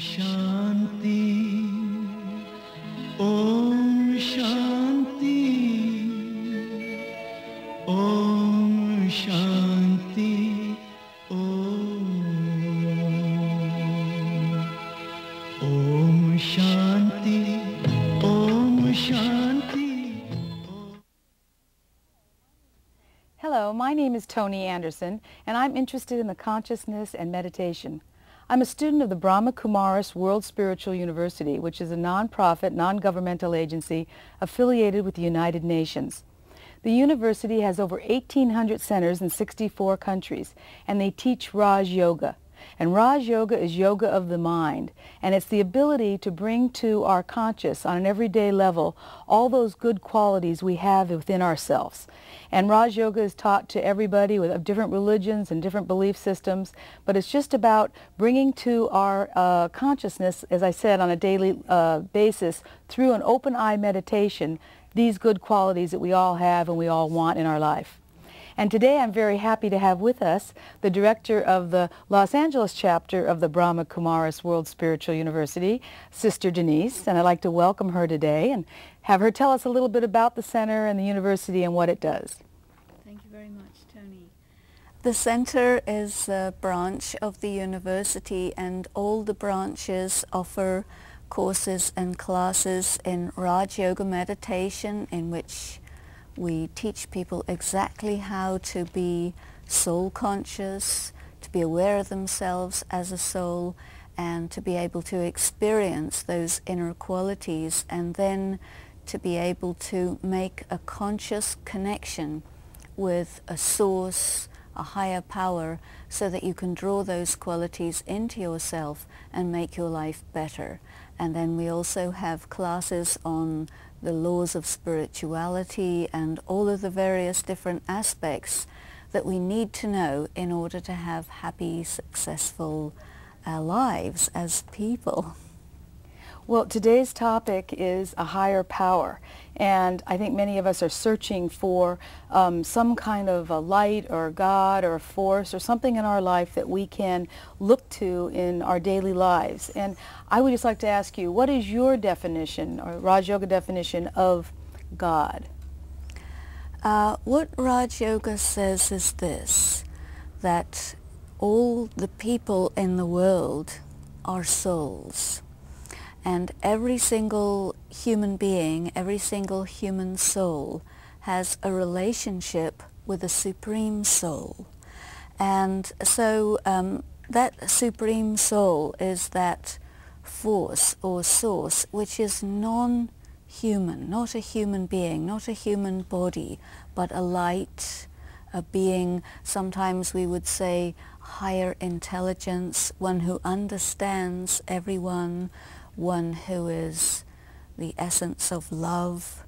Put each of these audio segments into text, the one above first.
Shanti, Om Shanti, Om Shanti, Om Shanti, Om Shanti. Hello, my name is Toni Anderson, and I'm interested in the consciousness and meditation. I'm a student of the Brahma Kumaris World Spiritual University, which is a non-profit, non-governmental agency affiliated with the United Nations. The university has over 1,800 centers in 64 countries, and they teach RAJYOGA. And RAJYOGA is yoga of the mind, and it's the ability to bring to our conscious on an everyday level all those good qualities we have within ourselves. And RAJYOGA is taught to everybody of different religions and different belief systems, but it's just about bringing to our consciousness, as I said, on a daily basis through an open eye meditation, these good qualities that we all have and we all want in our life. And today I'm very happy to have with us the director of the Los Angeles chapter of the Brahma Kumaris World Spiritual University, Sister Denise, and I'd like to welcome her today and have her tell us a little bit about the center and the university and what it does. Thank you very much, Toni. The center is a branch of the university, and all the branches offer courses and classes in RAJYOGA meditation, in which we teach people exactly how to be soul conscious, to be aware of themselves as a soul, and to be able to experience those inner qualities, and then to be able to make a conscious connection with a source, a higher power, so that you can draw those qualities into yourself and make your life better. And then we also have classes on the laws of spirituality and all of the various different aspects that we need to know in order to have happy, successful lives as people. Well, today's topic is a higher power, and I think many of us are searching for some kind of a light or God or a force or something in our life that we can look to in our daily lives. And I would just like to ask you, what is your definition or RAJYOGA definition of God? What RAJYOGA says is this, that all the people in the world are souls. And every single human being, every single human soul has a relationship with a supreme soul. And so that supreme soul is that force or source which is non-human, not a human being, not a human body, but a light, a being, sometimes we would say higher intelligence, one who understands everyone, one who is the essence of love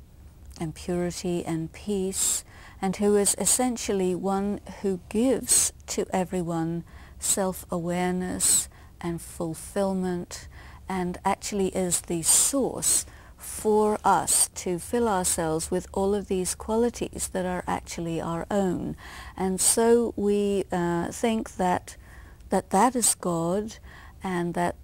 and purity and peace, and who is essentially one who gives to everyone self-awareness and fulfillment, and actually is the source for us to fill ourselves with all of these qualities that are actually our own. And so we think that that is God, and that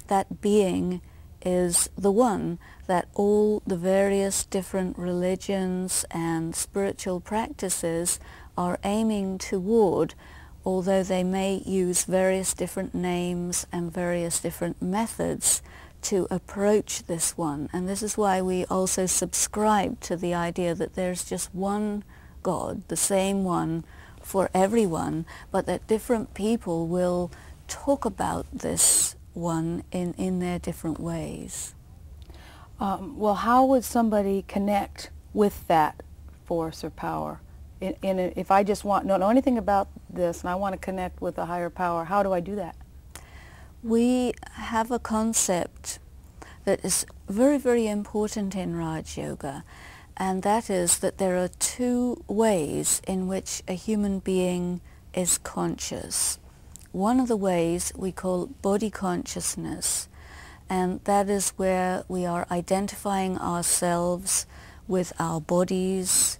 that being is the one that all the various different religions and spiritual practices are aiming toward, although they may use various different names and various different methods to approach this one. And this is why we also subscribe to the idea that there's just one God, the same one for everyone, but that different people will talk about this one in their different ways. Well, how would somebody connect with that force or power? If I just don't know anything about this and I want to connect with a higher power, how do I do that? We have a concept that is very, very important in RAJYOGA, and that is that there are two ways in which a human being is conscious. One of the ways we call body consciousness, and that is where we are identifying ourselves with our bodies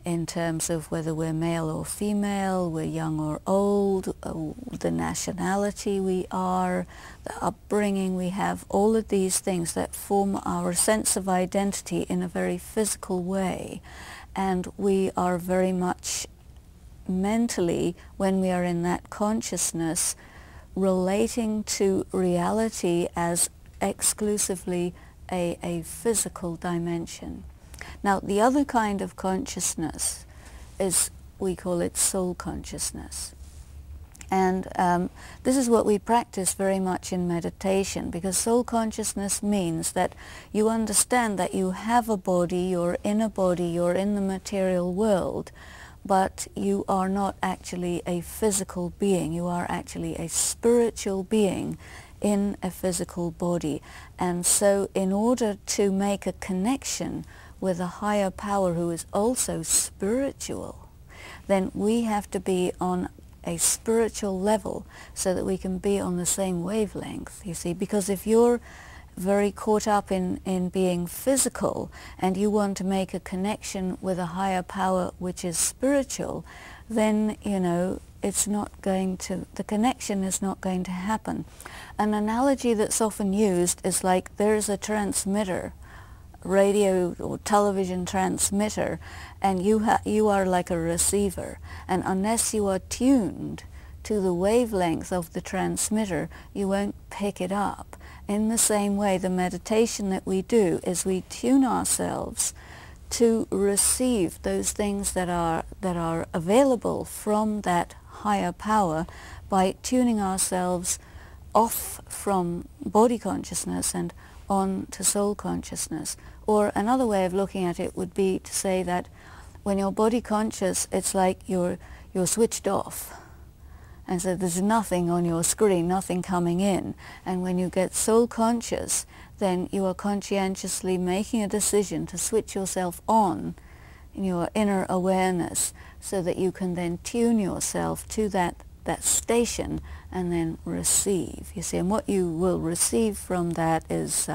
in terms of whether we're male or female, we're young or old, the nationality we are, the upbringing we have, all of these things that form our sense of identity in a very physical way. And we are very much mentally, when we are in that consciousness, relating to reality as exclusively a physical dimension. Now, the other kind of consciousness is, we call it soul consciousness. And this is what we practice very much in meditation, because soul consciousness means that you understand that you have a body, you're in a body, you're in the material world, but you are not actually a physical being. You are actually a spiritual being in a physical body. And so in order to make a connection with a higher power who is also spiritual, then we have to be on a spiritual level so that we can be on the same wavelength, you see. Because if you're very caught up in being physical and you want to make a connection with a higher power which is spiritual, then, you know, it's not going to, the connection is not going to happen. An analogy that's often used is like there's a transmitter, radio or television transmitter, and you are like a receiver, and unless you are tuned to the wavelength of the transmitter, you won't pick it up. In the same way, the meditation that we do is we tune ourselves to receive those things that are available from that higher power by tuning ourselves off from body consciousness and on to soul consciousness. Or another way of looking at it would be to say that when you're body conscious, it's like you're switched off. And so there's nothing on your screen, nothing coming in. And when you get soul conscious, then you are conscientiously making a decision to switch yourself on in your inner awareness so that you can then tune yourself to that station and then receive. You see, and what you will receive from that is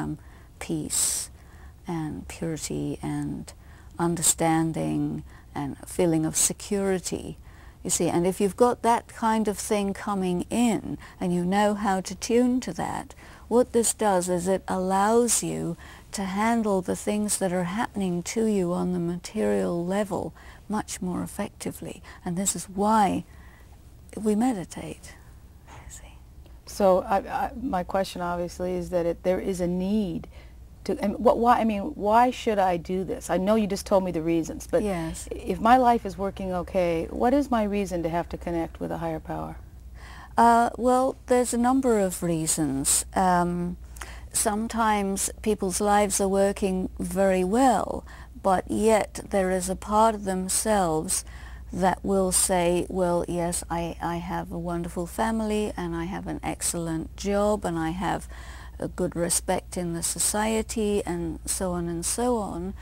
peace and purity and understanding and a feeling of security. You see, and if you've got that kind of thing coming in and you know how to tune to that, what this does is it allows you to handle the things that are happening to you on the material level much more effectively. And this is why we meditate. You see. So my question obviously is that there is a need to, and why should I do this? I know you just told me the reasons, but yes. If my life is working okay, what is my reason to have to connect with a higher power? Well, there's a number of reasons. Sometimes people's lives are working very well, but yet there is a part of themselves that will say, well, yes, I have a wonderful family and I have an excellent job and I have a good respect in the society and so on,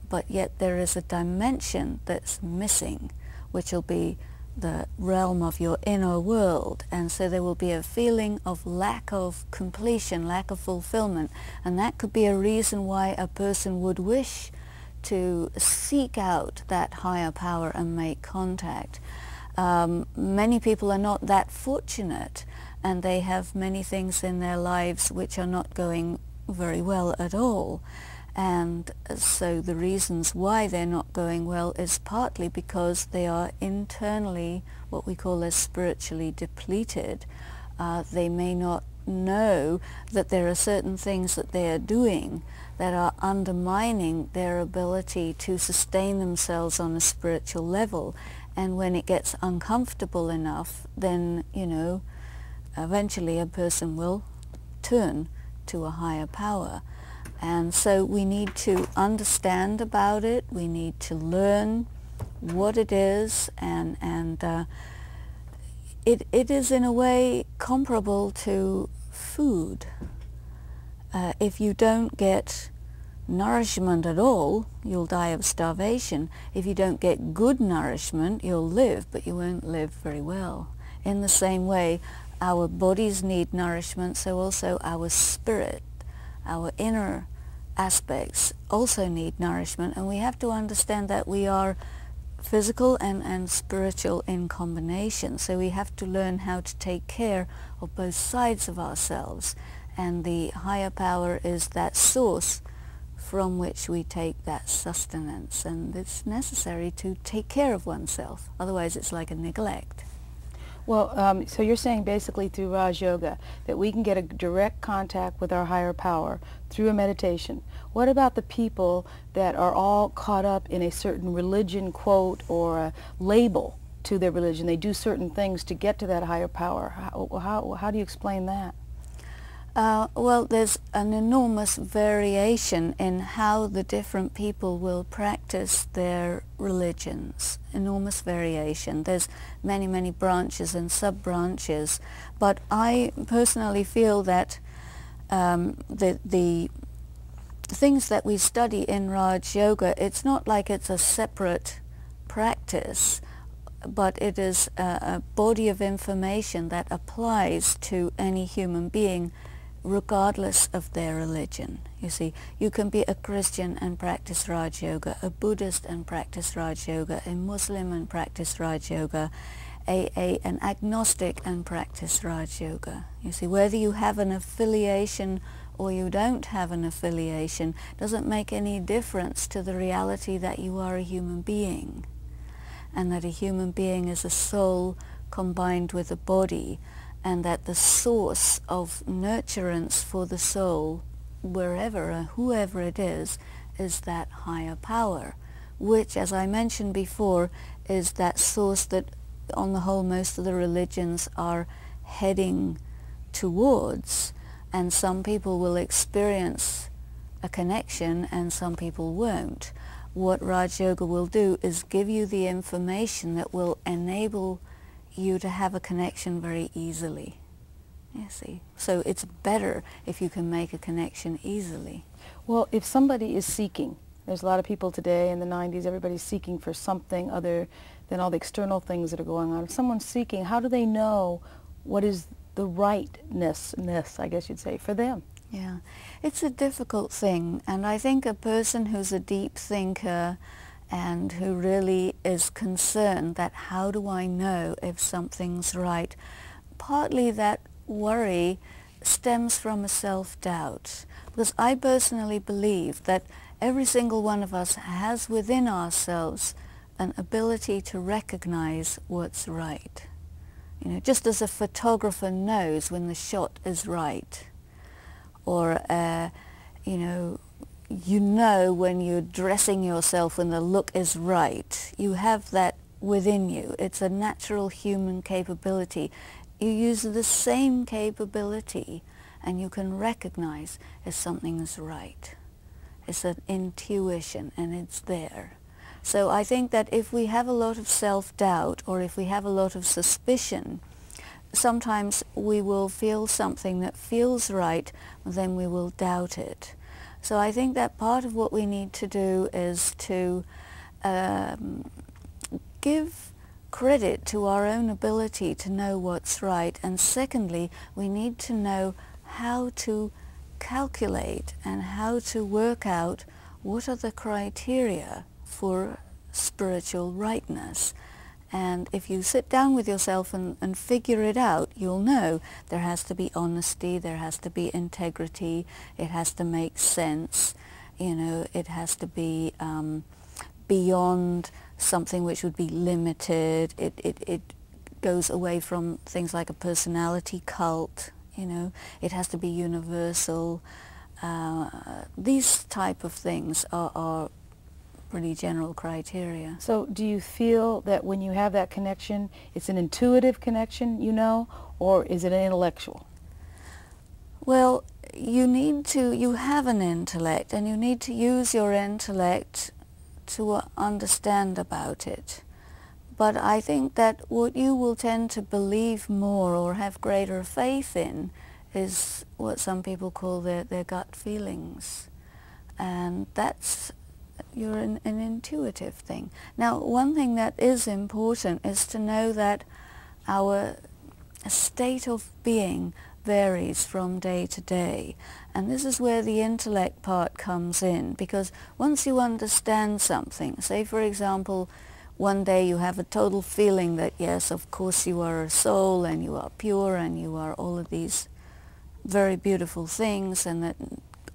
but yet there is a dimension that's missing, which will be the realm of your inner world, and so there will be a feeling of lack of completion, lack of fulfillment, and that could be a reason why a person would wish to seek out that higher power and make contact. Many people are not that fortunate, and they have many things in their lives which are not going very well at all. And so the reasons why they're not going well is partly because they are internally what we call as spiritually depleted. They may not know that there are certain things that they are doing that are undermining their ability to sustain themselves on a spiritual level. And when it gets uncomfortable enough, then, you know, eventually a person will turn to a higher power. And so we need to understand about it, we need to learn what it is, and it is in a way comparable to food. If you don't get nourishment at all, you'll die of starvation. If you don't get good nourishment, you'll live, but you won't live very well. In the same way, our bodies need nourishment, so also our spirit, our inner aspects also need nourishment, and we have to understand that we are physical and spiritual in combination. So we have to learn how to take care of both sides of ourselves. And the higher power is that source from which we take that sustenance. And it's necessary to take care of oneself. Otherwise it's like a neglect. Well, so you're saying basically through Raj Yoga that we can get a direct contact with our higher power through a meditation. What about the people that are all caught up in a certain religion quote or a label to their religion? They do certain things to get to that higher power. How do you explain that? Well, there's an enormous variation in how the different people will practice their religions. Enormous variation. There's many, many branches and sub-branches. But I personally feel that the things that we study in Raj Yoga, it's not like it's a separate practice, but it is a body of information that applies to any human being regardless of their religion. You see, you can be a Christian and practice Raj Yoga, a Buddhist and practice Raj Yoga, a Muslim and practice Raj Yoga, an agnostic and practice Raj Yoga. You see, whether you have an affiliation or you don't have an affiliation doesn't make any difference to the reality that you are a human being, and that a human being is a soul combined with a body, and that the source of nurturance for the soul, wherever or whoever it is that higher power, which, as I mentioned before, is that source that, on the whole, most of the religions are heading towards. And some people will experience a connection and some people won't. What Raj Yoga will do is give you the information that will enable you to have a connection very easily. You see, so it's better if you can make a connection easily. Well, if somebody is seeking, there's a lot of people today in the 90s, everybody's seeking for something other than all the external things that are going on. If someone's seeking, how do they know what is the rightness, I guess you'd say, for them? Yeah, it's a difficult thing, and I think a person who's a deep thinker and who really is concerned that how do I know if something's right, partly that worry stems from a self-doubt. Because I personally believe that every single one of us has within ourselves an ability to recognize what's right. You know, just as a photographer knows when the shot is right, or you know when you're dressing yourself when the look is right. You have that within you. It's a natural human capability. You use the same capability and you can recognize if something is right. It's an intuition and it's there. So I think that if we have a lot of self-doubt or if we have a lot of suspicion, sometimes we will feel something that feels right, then we will doubt it. So I think that part of what we need to do is to give credit to our own ability to know what's right, and secondly, we need to know how to calculate and how to work out what are the criteria for spiritual rightness. And if you sit down with yourself and figure it out, you'll know there has to be honesty, there has to be integrity, it has to make sense, you know, it has to be beyond something which would be limited. It goes away from things like a personality cult, you know, it has to be universal. These type of things are pretty general criteria. So do you feel that when you have that connection, it's an intuitive connection, you know, or is it an intellectual? Well, you have an intellect and you need to use your intellect to understand about it. But I think that what you will tend to believe more or have greater faith in is what some people call their gut feelings. And that's an intuitive thing. Now, one thing that is important is to know that our state of being varies from day to day. And this is where the intellect part comes in, because once you understand something, say for example, one day you have a total feeling that, yes, of course you are a soul and you are pure and you are all of these very beautiful things, and that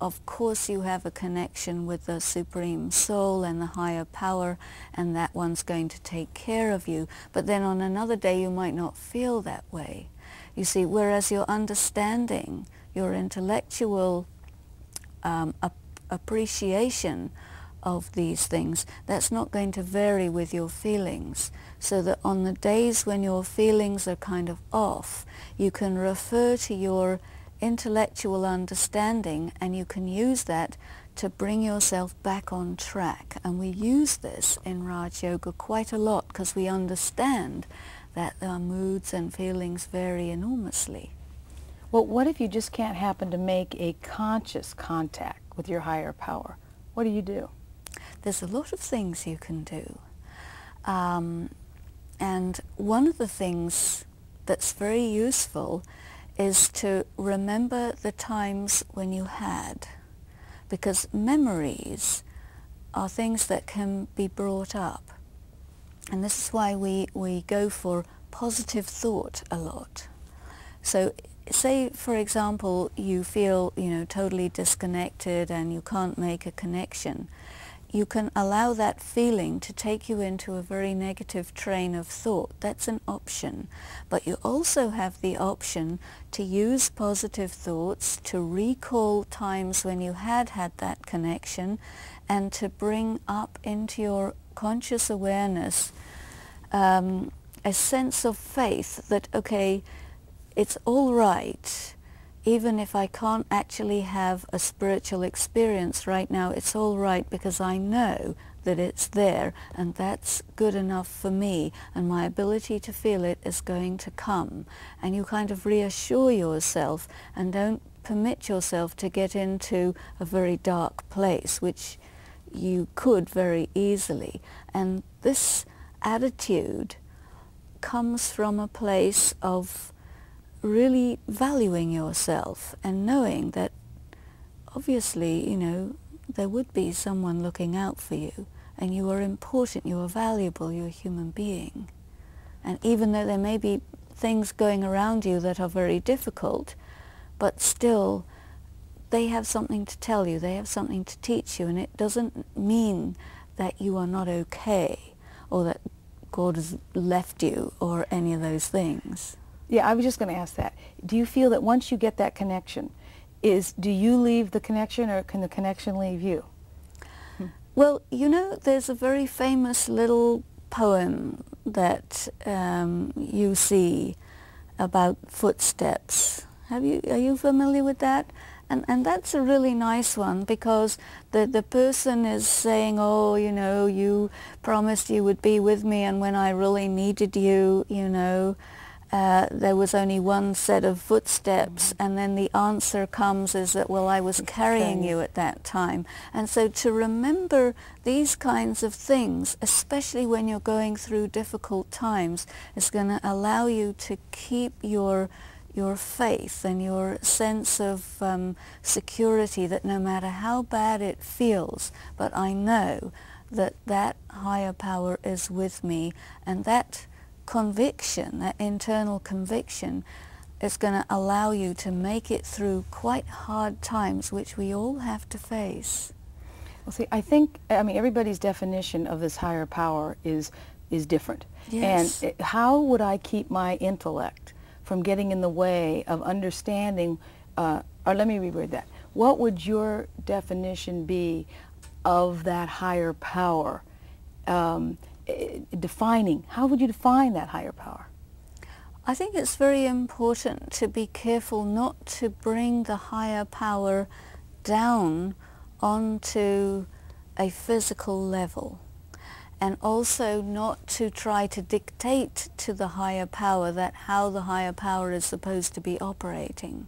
of course you have a connection with the Supreme Soul and the higher power, and that one's going to take care of you. But then on another day you might not feel that way. You see, whereas your understanding, your intellectual appreciation of these things, that's not going to vary with your feelings. So that on the days when your feelings are kind of off, you can refer to your intellectual understanding, and you can use that to bring yourself back on track. And we use this in Raj Yoga quite a lot because we understand that our moods and feelings vary enormously. Well, what if you just can't happen to make a conscious contact with your higher power? What do you do? There's a lot of things you can do. And one of the things that's very useful is to remember the times when you had, because memories are things that can be brought up. And this is why we go for positive thought a lot. So say, for example, you feel, totally disconnected and you can't make a connection. You can allow that feeling to take you into a very negative train of thought. That's an option. But you also have the option to use positive thoughts to recall times when you had that connection, and to bring up into your conscious awareness a sense of faith that, okay, it's all right. Even if I can't actually have a spiritual experience right now, it's all right because I know that it's there, and that's good enough for me, and my ability to feel it is going to come. And you kind of reassure yourself and don't permit yourself to get into a very dark place, which you could very easily. And this attitude comes from a place of really valuing yourself and knowing that obviously, there would be someone looking out for you, and you are important, you are valuable, you're a human being. And even though there may be things going around you that are very difficult, but still they have something to tell you, they have something to teach you, and it doesn't mean that you are not okay or that God has left you or any of those things. Yeah, I was just going to ask that. Do you feel that once you get that connection, do you leave the connection, or can the connection leave you? Well, there's a very famous little poem that you see about footsteps. Are you familiar with that? And that's a really nice one, because the person is saying, oh, you promised you would be with me, and when I really needed you, there was only one set of footsteps, and then the answer comes is that, well, I was carrying you at that time. And so to remember these kinds of things, especially when you're going through difficult times, is going to allow you to keep your faith and your sense of security, that no matter how bad it feels, but I know that higher power is with me, and that conviction, that internal conviction, is going to allow you to make it through quite hard times, which we all have to face. Well, see, I think, everybody's definition of this higher power is different. Yes. And how would I keep my intellect from getting in the way of understanding, or let me reword that. What would your definition be of that higher power? Defining, how would you define that higher power? I think it's very important to be careful not to bring the higher power down onto a physical level, and also not to try to dictate to the higher power how the higher power is supposed to be operating,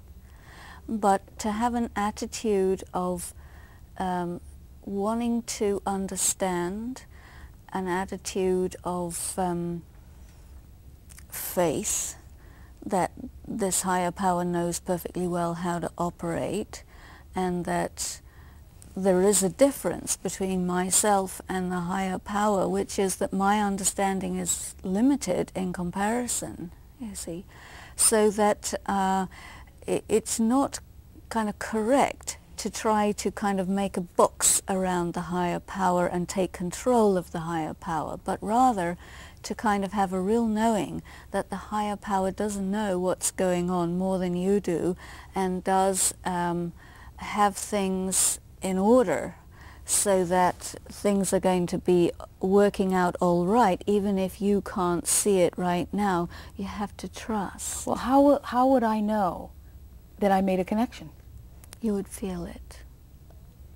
but to have an attitude of wanting to understand, an attitude of faith that this higher power knows perfectly well how to operate, and that there is a difference between myself and the higher power, which is that my understanding is limited in comparison, you see. So that it's not kind of correct to try to kind of make a box around the higher power and take control of the higher power, but rather to kind of have a real knowing that the higher power doesn't know what's going on more than you do, and does have things in order so that things are going to be working out all right, even if you can't see it right now. You have to trust. Well, how would I know that I made a connection? You would feel it.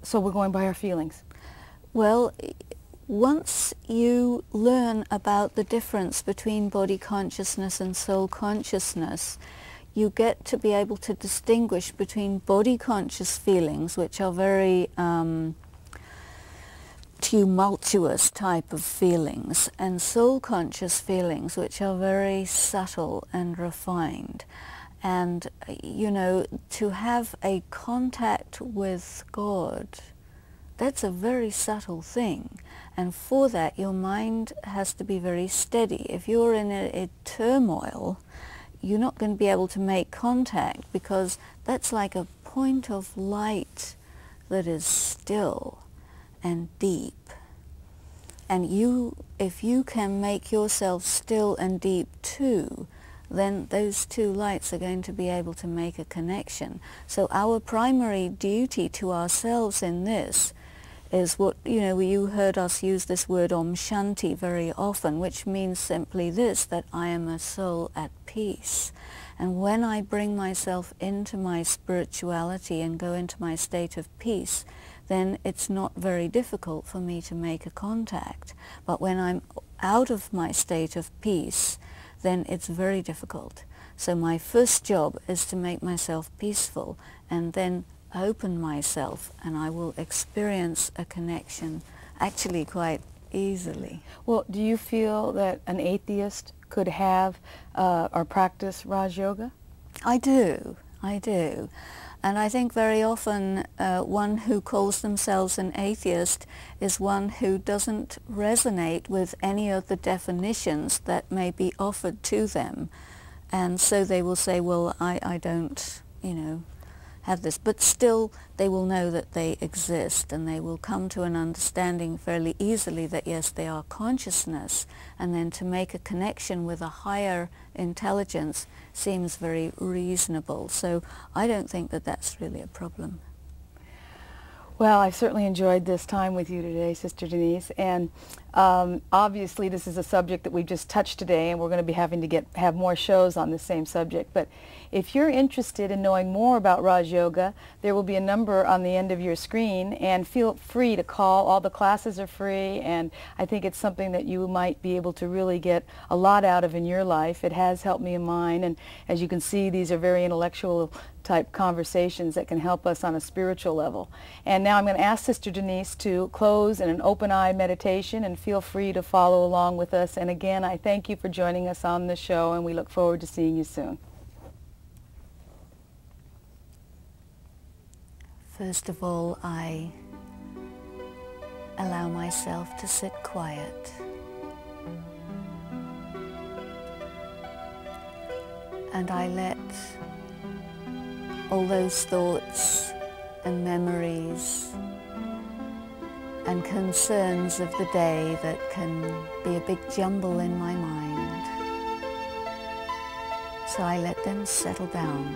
So we're going by our feelings. Well, once you learn about the difference between body consciousness and soul consciousness, you get to be able to distinguish between body conscious feelings, which are very tumultuous type of feelings, and soul conscious feelings, which are very subtle and refined. And, you know, to have a contact with God, that's a very subtle thing. And for that, your mind has to be very steady. If you're in a turmoil, you're not going to be able to make contact, because that's like a point of light that is still and deep. And if you can make yourself still and deep too, then those two lights are going to be able to make a connection. So our primary duty to ourselves in this is what, you know, you heard us use this word Om Shanti very often, which means simply this, that I am a soul at peace. And when I bring myself into my spirituality and go into my state of peace, then it's not very difficult for me to make a contact. But when I'm out of my state of peace, then it's very difficult. So my first job is to make myself peaceful, and then open myself, and I will experience a connection actually quite easily. Well, do you feel that an atheist could have or practice Raj Yoga? I do. And I think very often one who calls themselves an atheist is one who doesn't resonate with any of the definitions that may be offered to them. And so they will say, well, I don't, you know, have this. But still, they will know that they exist, and they will come to an understanding fairly easily that, yes, they are consciousness. And then to make a connection with a higher intelligence seems very reasonable. So I don't think that that's really a problem. Well, I've certainly enjoyed this time with you today, Sister Denise, and obviously this is a subject that we've just touched today, and we're going to be having to have more shows on the same subject. But if you're interested in knowing more about Raj Yoga, there will be a number on the end of your screen, and feel free to call. All the classes are free, and I think it's something that you might be able to really get a lot out of in your life. It has helped me in mine, and as you can see, these are very intellectual type conversations that can help us on a spiritual level. And now I'm going to ask Sister Denise to close in an open-eye meditation, and feel free to follow along with us. And again, I thank you for joining us on the show, and we look forward to seeing you soon. First of all, I allow myself to sit quiet. And I let all those thoughts and memories and concerns of the day that can be a big jumble in my mind, so I let them settle down.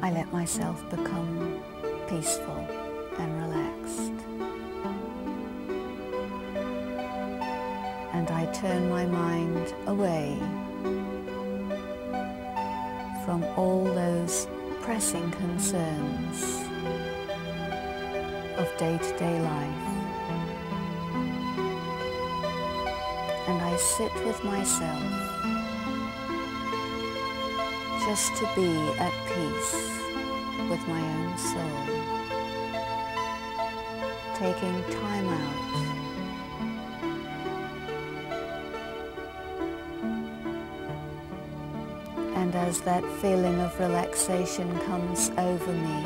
I let myself become peaceful and relaxed. And I turn my mind away from all those pressing concerns of day-to-day life. And I sit with myself just to be at peace with my own soul, taking time out And as that feeling of relaxation comes over me,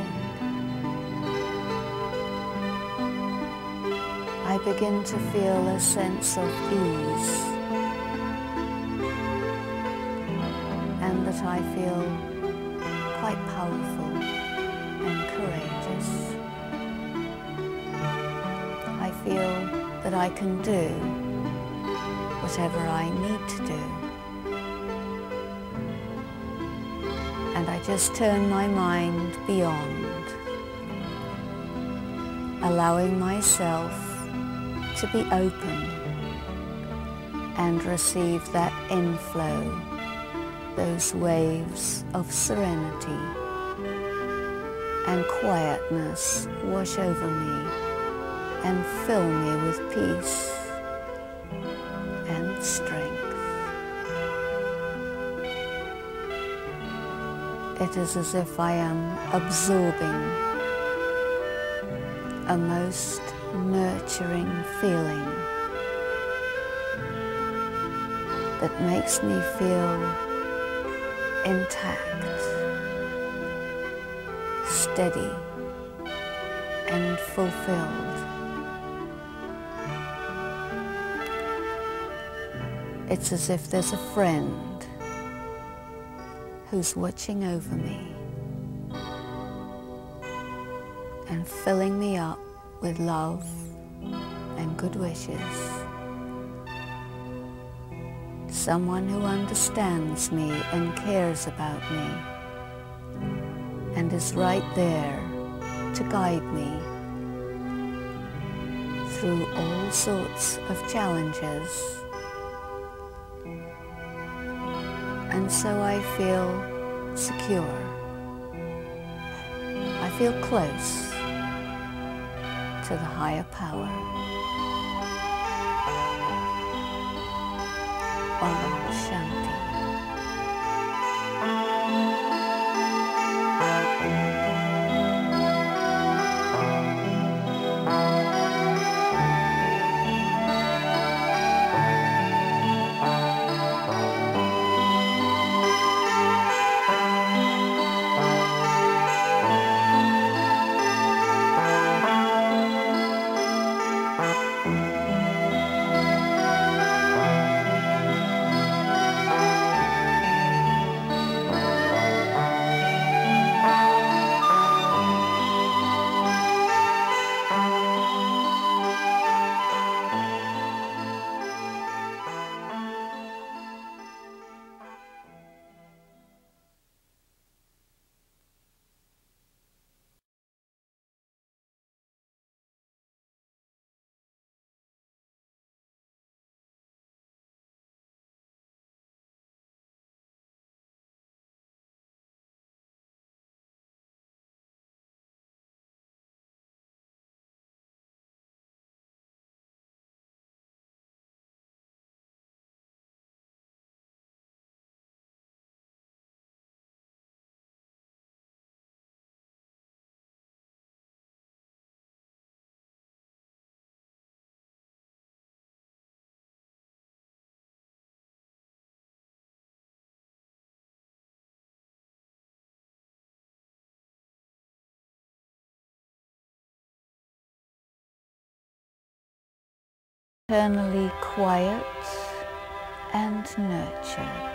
I begin to feel a sense of ease, and that I feel quite powerful and courageous. I feel that I can do whatever I need to do. And I just turn my mind beyond, allowing myself to be open and receive that inflow, those waves of serenity and quietness wash over me and fill me with peace and strength. It is as if I am absorbing a most nurturing feeling that makes me feel intact, steady, and fulfilled. It's as if there's a friend who's watching over me and filling me up with love and good wishes. Someone who understands me and cares about me and is right there to guide me through all sorts of challenges. And so I feel secure. I feel close to the higher power. Om Shanti. Eternally quiet and nurtured.